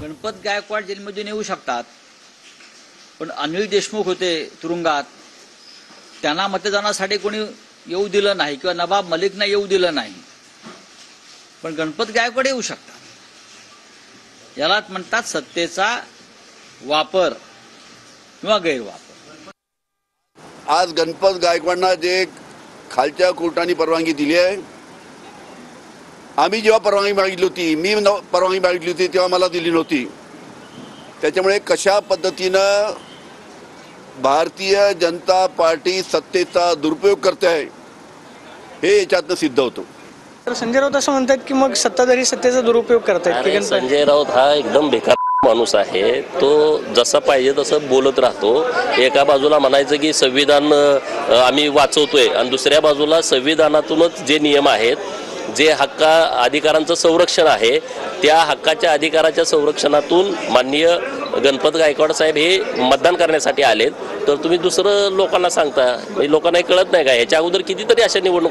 गणपत गायकवाड जेलमधून येऊ शकतात, पण अनिल देशमुख होते तुरुंगात, त्यांना मतदानासाठी कोणी येऊ दिलं नाही किंवा नवाब मलिकना येऊ दिलं नाही, पण गणपत गायकवाड येऊ शकतात। यालाच म्हणतात सत्तेचा वापर किंवा गैरवापर। आज गणपत गायकवाडांना जे खालच्या कोर्टाने परवानगी दिली आहे, आम्ही जेव्हा परवानगी मागितली होती, मी परवानगी मागितली होती तेव्हा मला दिली नव्हती। त्याच्यामुळे कशा पद्धतीनं भारतीय जनता पार्टी सत्तेचा दुरुपयोग करते आहे हे याच्यातनं सिद्ध होतं। तर संजय राऊत असं म्हणतात की मग सत्ताधारी सत्तेचा दुरुपयोग करतायत। संजय राऊत हा एकदम बेकार माणूस आहे। तो जसा पाहिजे तसं बोलत राहतो। एका बाजूला म्हणायचं की संविधान आम्ही वाचवतोय आणि दुसऱ्या बाजूला संविधानातूनच जे नियम आहेत, जे अधिकारांचं संरक्षण आहे, त्या हक्काच्या अधिकाराच्या संरक्षणातून माननीय गणपत गायकवाड साहेब हे मतदान करण्यासाठी आलेत। तर तुम्ही दुसरं लोकांना सांगता, लोकांना कळत नाही का? ह्याच्या अगोदर कितीतरी अशा निवडणुका